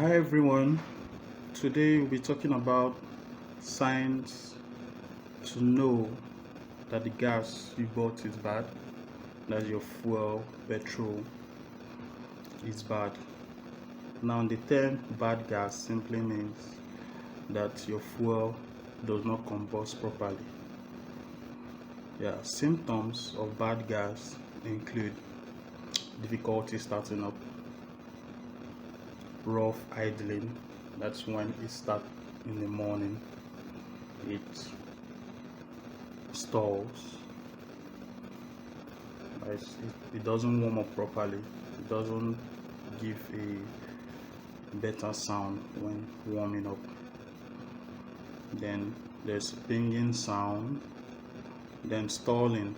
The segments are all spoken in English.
Hi everyone, today we'll be talking about signs to know that the gas you bought is bad, that your fuel, petrol is bad. Now the term bad gas simply means that your fuel does not combust properly. Symptoms of bad gas include difficulty starting up, rough idling, that's when it starts in the morning, it stalls, it doesn't warm up properly, it doesn't give a better sound when warming up. Then there's pinging sound, then stalling.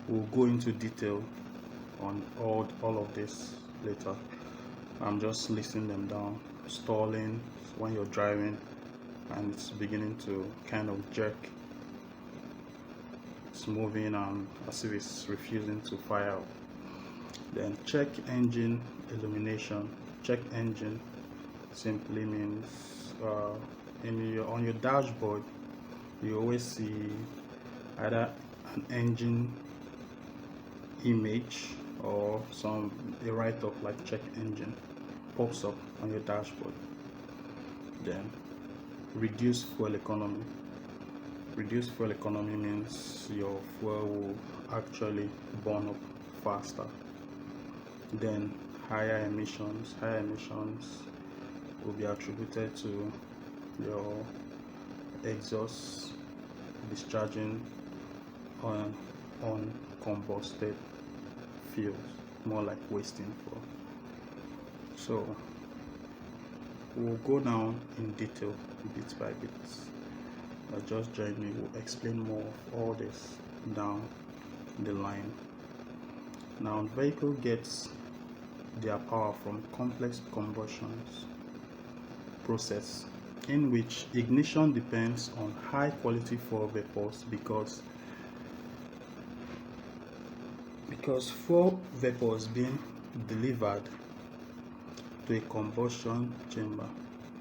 We'll go into detail on all of this later. I'm just listing them down. Stalling when you're driving and it's beginning to kind of jerk, it's moving and as if it's refusing to fire up. Then check engine illumination. Check engine simply means on your dashboard you always see either an engine image or a write-up like check engine pops up on your dashboard. Then reduce fuel economy. Reduce fuel economy means your fuel will actually burn up faster. Then higher emissions. Higher emissions will be attributed to your exhaust discharging on uncombusted fuels, more like wasting fuel. So we'll go down in detail bit by bit. Just join me, we'll explain more of all this down the line. Now, vehicle gets their power from complex combustions process in which ignition depends on high quality fuel vapors because fuel vapors being delivered to a combustion chamber.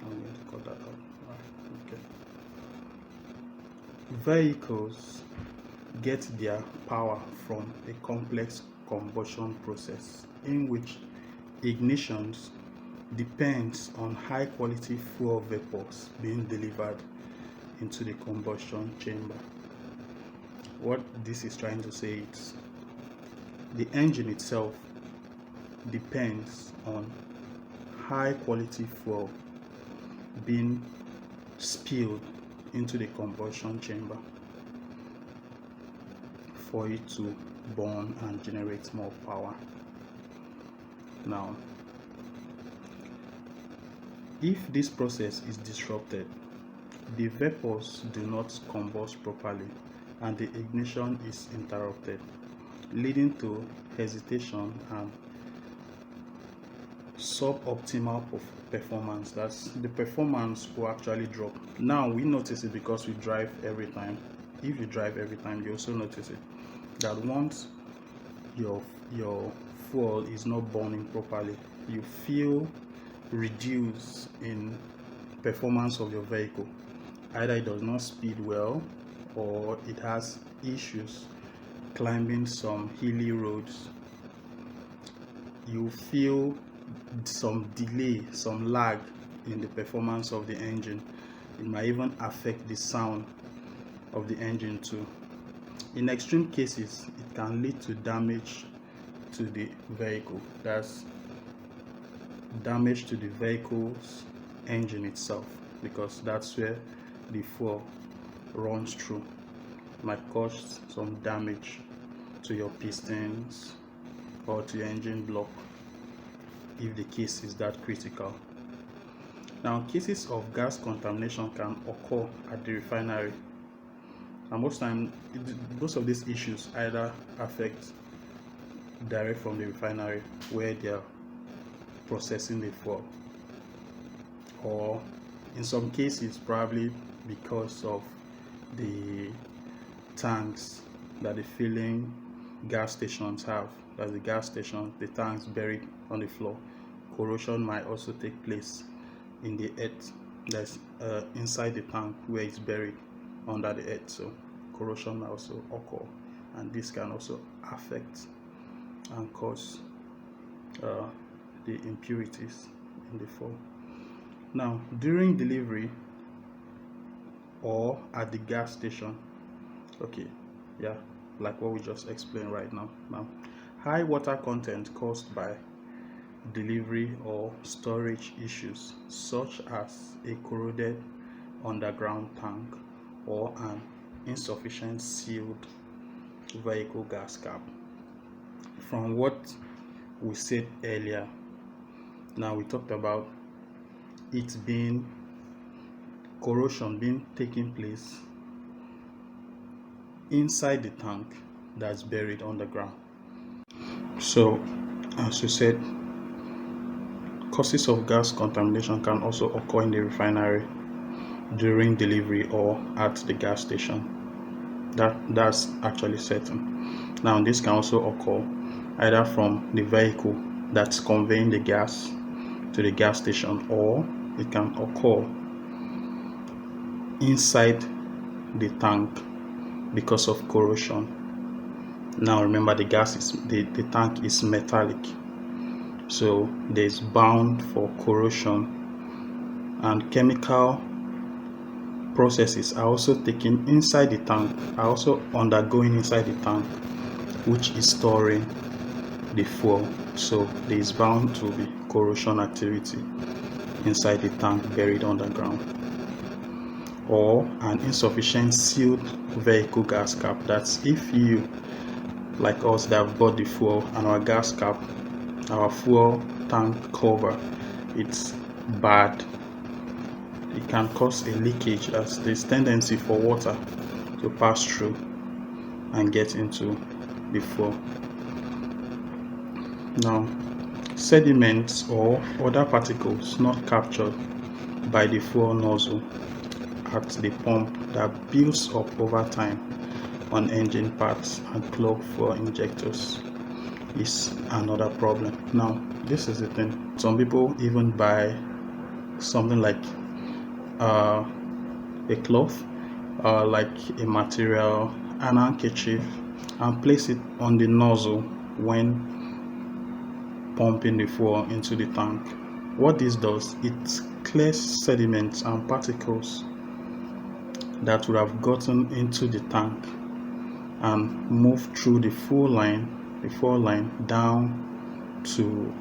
I'm going to cut that out. Okay. Vehicles get their power from a complex combustion process in which ignitions depends on high quality fuel vapors being delivered into the combustion chamber. What this is trying to say is the engine itself depends on high quality fuel being spilled into the combustion chamber for it to burn and generate more power. Now, if this process is disrupted, the vapors do not combust properly and the ignition is interrupted, leading to hesitation and suboptimal performance. That's the performance will actually drop. Now we notice it because we drive every time. If you drive every time, you also notice it that once your fuel is not burning properly, you feel reduced in performance of your vehicle. Either it does not speed well or it has issues climbing some hilly roads. You feel some delay, some lag in the performance of the engine. It might even affect the sound of the engine too. In extreme cases, it can lead to damage to the vehicle. That's damage to the vehicle's engine itself, because that's where the fuel runs through. It might cause some damage to your pistons or to your engine block if the case is that critical. Now, cases of gas contamination can occur at the refinery, and most of these issues either affect direct from the refinery where they are processing the fuel, or in some cases probably because of the tanks that the filling gas stations have. That's the gas station, the tanks buried on the floor. corrosion might also take place in the earth that's inside the tank where it's buried under the earth. So corrosion might also occur, and this can also affect and cause the impurities in the fuel. Now, during delivery or at the gas station, okay, yeah, like what we just explained right now. High water content caused by delivery or storage issues, such as a corroded underground tank or an insufficient sealed vehicle gas cap. From what we said earlier, now we talked about it being corrosion being taking place inside the tank that's buried underground. So, as you said, causes of gas contamination can also occur in the refinery during delivery or at the gas station. That's actually certain. Now, this can also occur either from the vehicle that's conveying the gas to the gas station, or it can occur inside the tank because of corrosion. Now remember, the tank is metallic, so there's bound for corrosion, and chemical processes are also taken inside the tank, are also undergoing inside the tank, which is storing the fuel. So there is bound to be corrosion activity inside the tank buried underground. Or an insufficient sealed vehicle gas cap. That's if you, like us, that have bought the fuel and our gas cap, our fuel tank cover, it's bad, it can cause a leakage, as there's tendency for water to pass through and get into the fuel. Now, sediments or other particles not captured by the fuel nozzle at the pump that builds up over time on engine parts and clog fuel injectors is another problem. Now, this is the thing. Some people even buy something like a cloth, like a material, an handkerchief, and place it on the nozzle when pumping the fuel into the tank. What this does, it clears sediments and particles that would have gotten into the tank and moved through the fuel line down to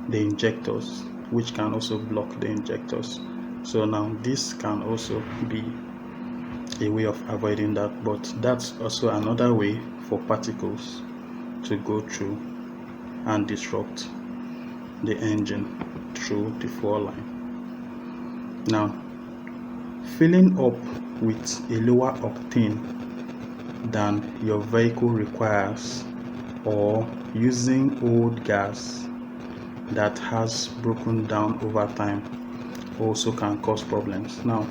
the injectors, which can also block the injectors. So now this can also be a way of avoiding that, but that's also another way for particles to go through and disrupt the engine through the fuel line. Now, filling up with a lower octane than your vehicle requires, or using old gas that has broken down over time, also can cause problems. Now,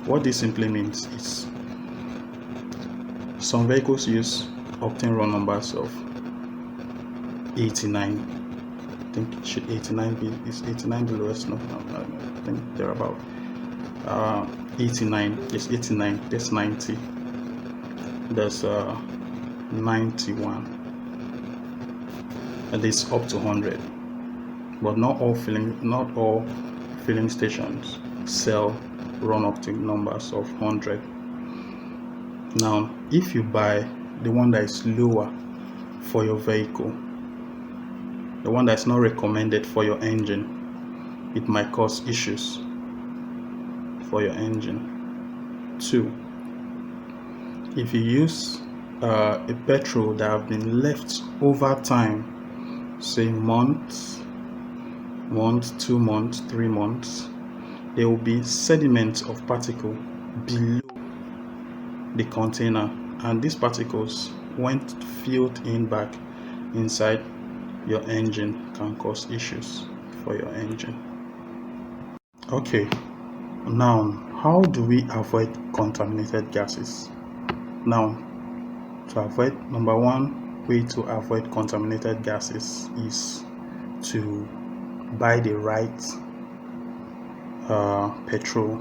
what this simply means is some vehicles use octane run numbers of 89. I think should 89 be, is 89 the lowest? No, I think they're about 89. Yes, 89. There's 90. There's 91. And it's up to 100. But not all filling stations sell run octane numbers of 100. Now, if you buy the one that is lower for your vehicle, the one that's not recommended for your engine, it might cause issues for your engine. 2, if you use a petrol that have been left over time, say months, 2 months, 3 months, there will be sediments of particle below the container, and these particles, when filled in back inside your engine, can cause issues for your engine. Okay, now how do we avoid contaminated gases? Now, to avoid, number one way to avoid contaminated gases is to buy the right petrol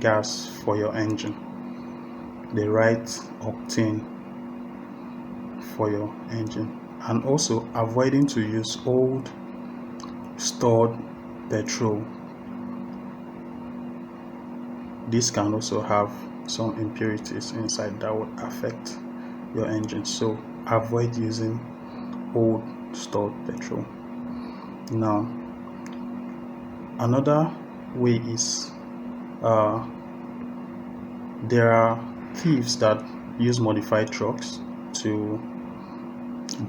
gas for your engine, the right octane for your engine, and also avoiding to use old stored petrol. This can also have some impurities inside that would affect your engine, so avoid using old stored petrol. Now, another way is there are thieves that use modified trucks to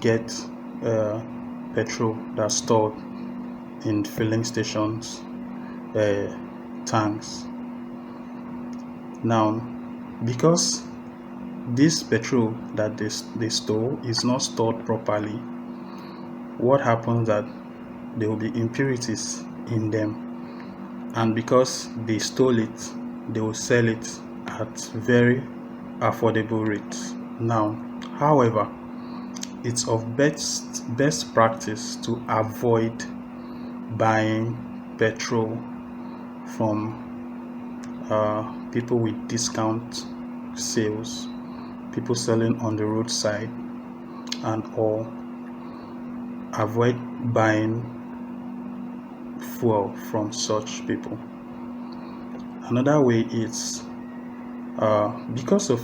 get petrol that's stored in filling stations tanks. Now, because this petrol that they store is not stored properly, what happens that there will be impurities in them, and because they stole it, they will sell it at very affordable rates. Now, however, it's of best practice to avoid buying petrol from people with discount sales, people selling on the roadside, and or avoid buying fuel from such people. Another way is because of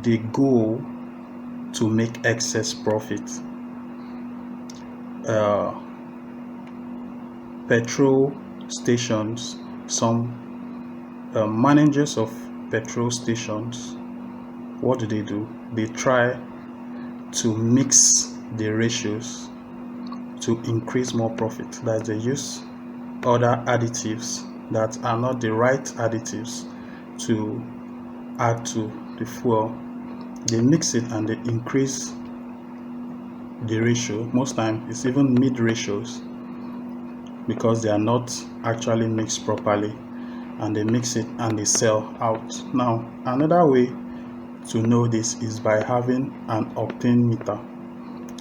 the goal to make excess profit, petrol stations, some managers of petrol stations, what do? They try to mix the ratios to increase more profit. That they use other additives that are not the right additives to add to the fuel. They mix it and they increase the ratio. Most times it's even mid ratios because they are not actually mixed properly, and they mix it and they sell out. Now, another way to know this is by having an octane meter.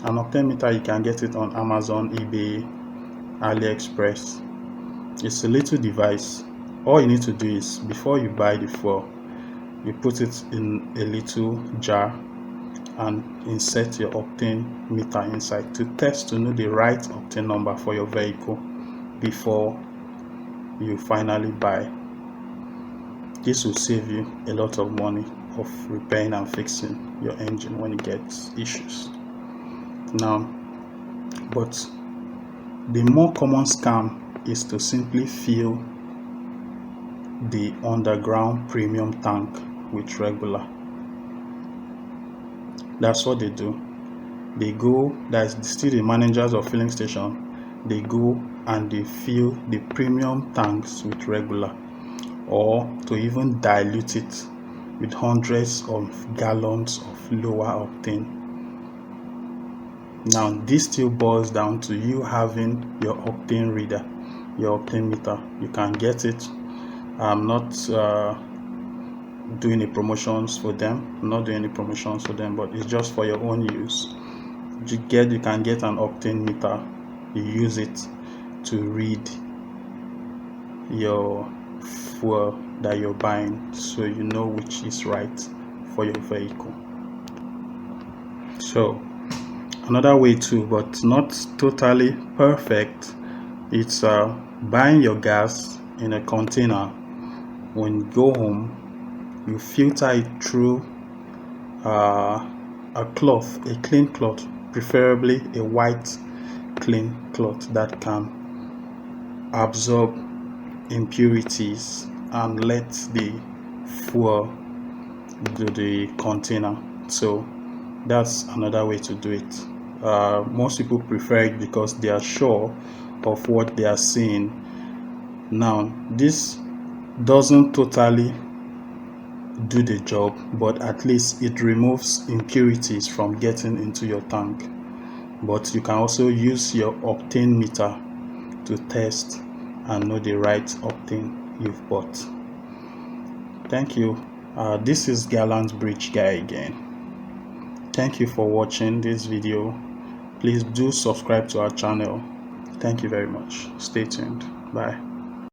An octane meter, you can get it on Amazon, eBay, AliExpress. It's a little device. All you need to do is, before you buy the fuel, you put it in a little jar and insert your octane meter inside to test to know the right octane number for your vehicle before you finally buy. This will save you a lot of money of repairing and fixing your engine when it gets issues. Now, but the more common scam is to simply fill the underground premium tank with regular. That's what they do. They go, that's still the managers of filling station, they go and they fill the premium tanks with regular, or to even dilute it with hundreds of gallons of lower octane. Now, this still boils down to you having your octane reader, your octane meter. You can get it. I'm not doing any promotions for them. But it's just for your own use. You can get an octane meter. You use it to read your fuel that you're buying, so you know which is right for your vehicle. So another way too, but not totally perfect, it's buying your gas in a container. When you go home, you filter it through a cloth, a clean cloth, preferably a white clean cloth that can absorb impurities and let the fuel to the container. So that's another way to do it. Most people prefer it because they are sure of what they are seeing. Now, this doesn't totally do the job, but at least it removes impurities from getting into your tank. But you can also use your octane meter to test and know the right octane you've bought. Thank you. This is Gallant Bridge Guy again. Thank you for watching this video. Please do subscribe to our channel Thank you very much. Stay tuned. Bye.